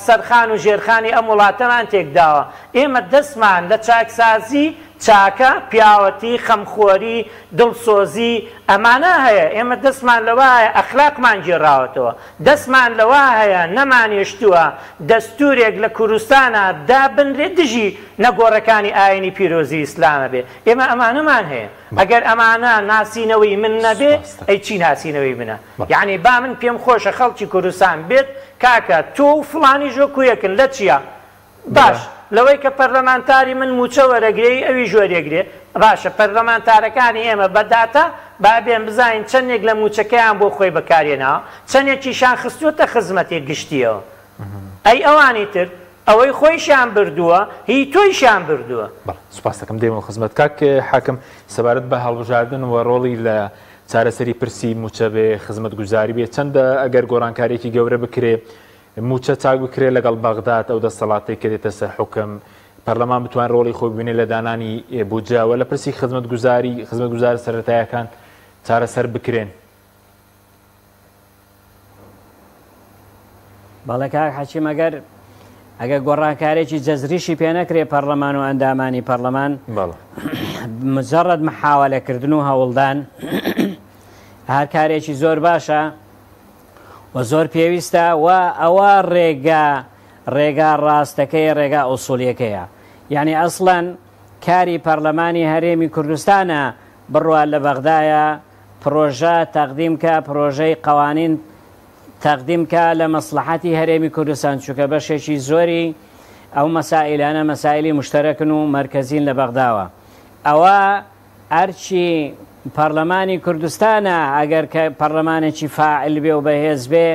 سەرخان و ژێرخانی ئەم وڵاتەمان تێکداوە. ئێمە دەستمان لە چاکسازی چاکە، پیاوەتی، خەمخۆری، دڵسۆزی ئەمانە هەیە. ئێمە دەستمان لەوە هەیە ئەخلاقمان گێڕاوەتەوە، دەستمان لەوە هەیە نەمانێشتووە دەستورێک لە کوردستانە دابنرێت دژی نەگۆڕەکانی ئاینی پیرۆزی ئیسلامە بێ. ئێمە ئەمانەمان هەیە. ئەگەر ئەمانە ناسینەوەی من نەبێ ئەی چی ناسینەوەی منە؟ یعنی با من پێم خۆشە خەڵکی کوردستان بێت کاکە تۆ و فڵانی ژۆکویەکن لە چییە؟ باش لەوەی کە پەرلەمانتاری من موچە وەرەگرێی ئەوی ژۆرێگرێ باشە، پەرلەمانتارەکانی ئێمە بەداتە با بێن بزانین چەندێک لە موچەکەیان بۆ خۆی بەکارێنەوە، چەندێکیشان خستووەتە خزمەتێک گشتیەوە. ئەی ئەوانی تر ئەوەی خۆیشیان بردووە هی تۆیشیان بردووە. سوپاس دەکەم دێمە خزمەت. کاک حاکم سەبارەت بە هەڵبژاردن و ڕۆڵی لە چارەسەری پرسی موچە بێ خزمەت گوزاری بێ چەندە ئەگەر گۆڕانکارێکی گەورە بکرێ موچە چاک بکرێت لەگەڵ بەغداد ئەو دەسەڵاتی کە دێتە سەر حکم، پەرلەمان بتوان ڕۆڵی خۆی ببینێت لە دانانی بودجەوە لە پرسی خزمەت گوزار سەرەتایەکان چارەسەر بکرێن. بەڵێ کاک حەچیم ئەگەر گۆڕانکارێکی جەزریشی پێ نەکرێ پەرلەمان و ئەندامانی پەرلەمان مجەڕەد محاوەلەکردن و هەوڵدان هەر کارێکی زۆر باشە و زۆر پێویستە و ئەوە ڕێگا ڕاستەکەی ڕێگا ئوسوڵیەکەیە. یعنی ئەسڵەن کاری پەرلەمانی هەرێمی کوردستانە بڕوا لە بەغدایە پرۆژە تەقدیمکە، پرۆژەی قەوانین تەقدیمکە لە مەسلحەتی هەرێمی کوردستان، چونکە بەشێکی زۆری ئەو مەسائلانە مەسائلی مشتەرەکن و مەرکەزین لە بەغداوە. ئەوە ئەرچی پەرلەمانی کوردستانە ئەگەر کە پەرلەمانێکی فاعل بێ و بەهێز بێ،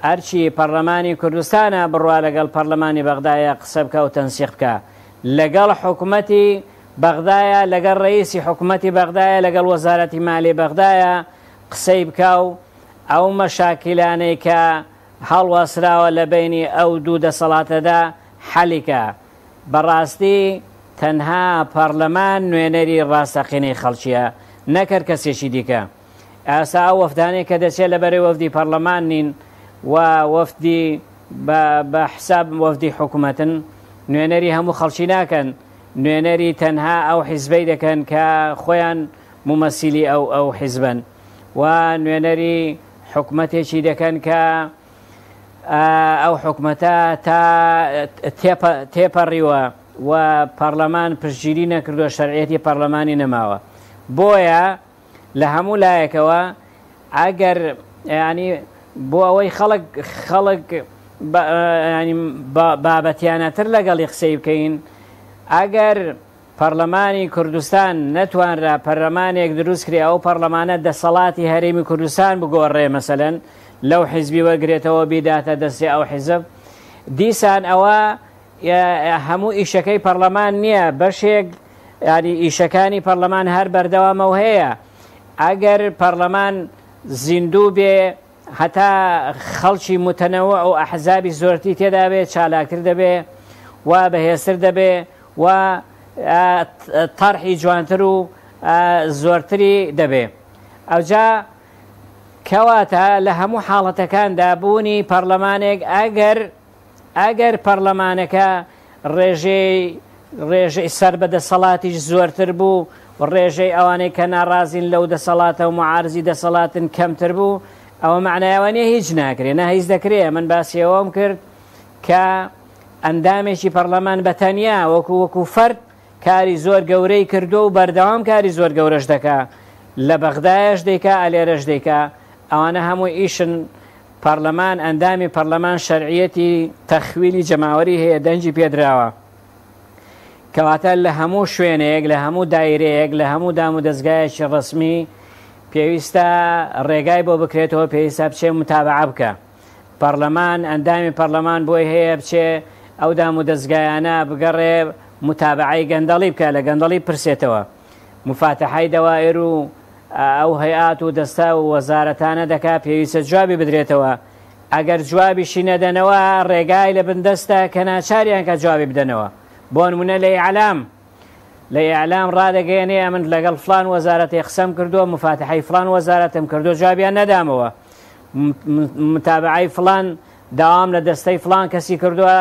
ئەرچی پەرلەمانی کوردستانە بڕوا لەگەڵ پەرلەمانی بەغدایە قسە بکە و تەنسیق بکە، لەگەڵ حکوومەتی بەغدایە، لەگەڵ ڕئیسی حکوومەتی بەغدایە، لەگەڵ وەزارەتی مالی بەغدایە قسەی بکە و ئەو مەشاکلانەی کە هەڵوەسراوە لە بینی ئەو دوو دەسەڵاتەدا حەلیکە. بەڕاستی تەنها پەرلەمان نوێنەری ڕاستەقینەی خەڵکیە، نەکرد کەسێکی دیکە. ئاسا ئەو وەفدانەی کە دەچێت لەبەرەوەی وەفدی پەرلەمان نین و وەفدی بە حساب وەفدی حکوومەتن، نوێنەری هەموو خەڵکی ناکەن، نوێنەری تەنها ئەو حیزبەی دەکەن کە خۆیان ممەسیلی ئەو حیزبن، و نوێنەری حکوومەتێکی دەکەن کە ئەو حکوومەتە تا تێپەڕیوە و پەرلەمان پشتگیری نەکردووە، شەرعیەتی پەرلەمانی نەماوە. بۆیە لە هەموو لایەکەوە ئەگەر ینی بۆ ئەوەی خەڵک بابەتیانەتر لەگەڵی قسەی بکەین، ئەگەر پەرلەمانی کوردستان نەتوانرا پەرلەمانێک دروست کرێ ئەو پەرلەمانە دەسەڵاتی هەرێمی کوردستان بگۆڕێ، مەسەلەن لەو حیزبی وەرگرێتەوە بیداتە دەستی ئەو حیزب، دیسان ئەوە هەموو ئیشەکەی پەرلەمان نییە بەشێک ینی ئیشەکانی پەرلەمان هەر بەردەوامەوە هەیە ئەگەر پەرلەمان زیندوو بێ هەتا خەڵکی متەنەوە و ئەحزابی زۆرتی تێدا بێ چالاکتر دەبێ و بەهێزتر دەبێ و تەرحی جوانتر و زۆرتری دەبێ ئەوجا کەواتە لە هەموو حاڵەتەکاندا بوونی پەرلەمانێک ئەگەر پەرلەمانەکە ڕێژەی سەر بەدەسەڵاتیش زۆرتر بوو ڕێژەی ئەوانەی کە ناڕازین لەو دەسەڵاتە و معارزی دەسەڵاتن کەمتر بوو ئەوە معنایوانە هیچ ناکرێت نەهیز دەکرێت من باسیەوەم کرد کە ئەندامێکی پەرلەمان بەتەنیا وەکو فەرد کاری زۆر گەورەی کردو و بەردەوام کاری زۆر گەورەش دەکا لە بەغدایش دەیکا ئەلێرەش دەیکا ئەوانە هەموو ئیشن پەرلەمان ئەندامی پەرلەمان شەرعیەتی تەخویلی جەماوەری هەیە دەنجی پێدراوە کەواتە لە هەموو شوێنەیەک لە هەموو دایرەیەک لە هەموو دام و دەستگایەکی ڕسمی پێویستە ڕێگای بۆ بکرێتەوە پێویستە بچێ متابعە بکە پەرلەمان ئەندامی پەرلەمان بۆی هەیە بچێ ئەو دام و دەستگایانە بگەڕێ متابعەی گەندەڵی بکە لە گەندەڵی پرسێتەوە مفاتەحەی دەوائر و ئەو هەیئات و دەستا و وەزارەتانە دەکا پێویستە جوابی بدرێتەوە ئەگەر جوابیشی نەدەنەوە ڕێگای لە بندەستە کە ناچاریان کە جوابی بدەنەوە بۆ نمونە لە ئیعلام ڕادەگەیەنێ من لەگەڵ فلان وەزارەتی قسەم کردووە مفاتەحەی فلان وەزارەتم کردو جوابیان نەدامەوە متابعەی فلان داوام لە دەستەی فلان کەسی کردووە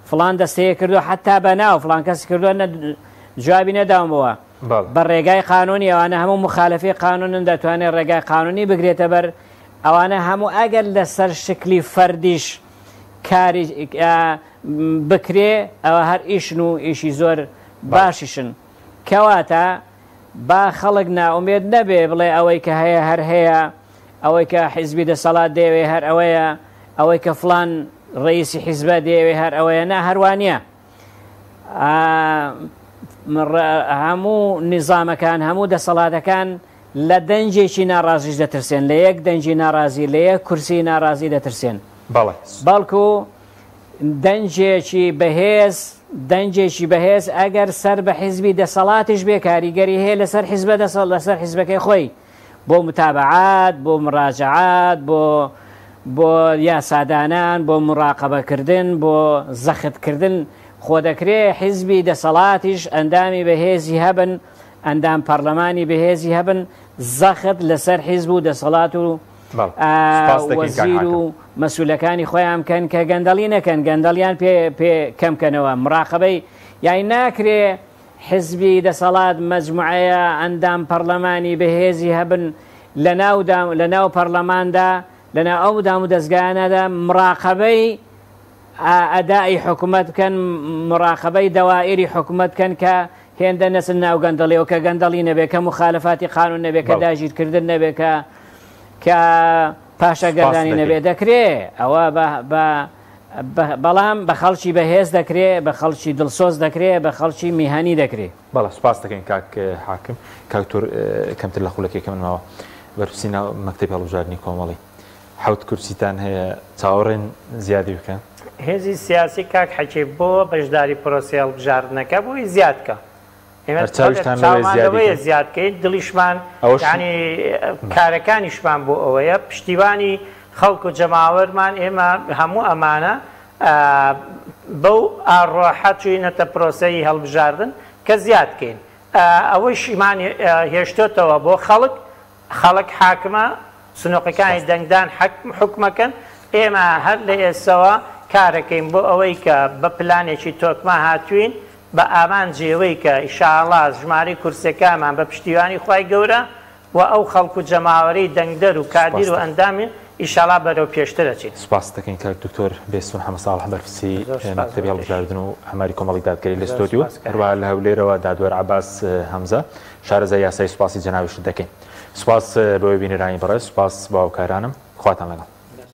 فلان دەستەیە کردو حتا بەناو فلان کەسی کردووە جوابی نەدامەوە بە ڕێگای قانونی ئەوانە هەموو مخالفی قانونن دەتوانێت ڕێگای قانونی بگرێتە بەر ئەوانە هەموو ئەگەر لەسەر شکلی فەردیش کاری بکرێ ئەوە هەر ئیشن و ئیشی زۆر باشیشن کەواتە با خەڵک ناومێت نەبێ بڵێ ئەوەی کە هەیە هەر هەیە ئەوەی کە حیزبی دەسەڵات دەیەوێ هەر ئەوەیە ئەوەی کە فلان ڕئیسی حیزبە دەیەوێ هەر ئەوەیە نا هەروانە هەموو نظامەکان هەموو دەسەڵاتەکان لە دەنجێکی ناڕازیش دەترسێن لە یەک دەنجی ناڕازی لە یەک کورسی ناڕازی دەترسێن بەڵکو دەنجێکی بەهێز ئەگەر سەر بە حیزبی دەسەڵاتیش بێ کاریگەری هەیە لەسەر حیزبە لەسەر حیزبەکەی خۆی بۆ متابعات بۆ مراجعات بۆ یاسادانان بۆ مراقەبەکردن بۆ زەختکردن خۆ دەکرێ حیزبی دەسەڵاتیش ئەندامی بەهێزی هەبن ئەندام پەرلەمانی بەهێزی هەبن زەخت لەسەر حیزب و دەسەڵات و وەزیر و مەسوولەکانی خۆیان بکەن کە گەندەڵی نەکەن گەندەڵیان پێ کەمکەنەوە مراقبەی یای ناکرێ حیزبی دەسەڵات مەجموعەیە ئەندام پەرلەمانی بەهێزی هەبن لە ناو پەرلەماندا لەناو ئەو دام و دەستگایانەدا مراقبەی ئەدای حکوومەت بکەن مراقبەی دەوائری حکوومەت بکەن کە هێندە نەچن ناو گەندەڵیەوە کە گەندەڵی نەبێت کە مخالفاتی قانون نەبێت کە داگیرکردن نەبێت کە پاشە گەردانی نەبێت دەکرێت ئەوە بەڵام بە خەڵکی بەهێز دەکرێت بە خەڵکی دڵسۆز دەکرێت بە خەڵکی میهانی دەکرێت بەڵا سوپاس دەکەین کاک حاکم کاکتۆر کەمتر لە خولەکێکەکەم ماوە بەرپرسینە مەکتەبی هەڵبژاردننی کۆمەڵی حەوت کورسیتان هەیە چاوەڕێن زیادی بکەن هێزی سیاسی کاک حەکێ بۆ بەشداری پرۆسی هەڵبژاردنەکە بۆی زیادکە ئێمە زیادکەین دڵیشمان ینی کارەکانیشمان بۆ ئەوەیە پشتیوانی خەڵک و جەماوەرمان ئێمە هەموو ئەمانە بەو ئاڕۆحە چوینەتە پرۆسەی هەڵبژاردن کە زیادکەین ئەوەی شیمان هێشتێتەوە بۆ خەڵک حاکمە سنووقەکانی دەنگدان حکومەکەن ئێمە هەر لە ئێسەوە کارەکەین بۆ ئەوەی کە بە پلانێکی تۆکما هاتوین بە ئامانجێەوەی کە ئیشاءالله ژمارەی کورسەکانمان بە پشتیوانی خوای گەورە و ئەو خەڵک و جەماوەرەی دەنگدەر و کادیر و ئەندامی ئیشاءالله بەرەو پێشتر دەچین. سوپاس دەکەین کاک دکتۆر بێستون حەمەد ساڵح بەرپرسی مەکتەبی هەڵبژاردن و هەماری کۆمەڵی دادگەری لە ستۆدیۆ هەروەها لە هەولێرەوە دادوەر عەباس هەمزە شارەزای یاسایی سوپاسی جەناویشت دەکەین. سوپاس بەوەی بینێرانی بەڕێز سوپاس باوکارانم خواتان لەگەڵ.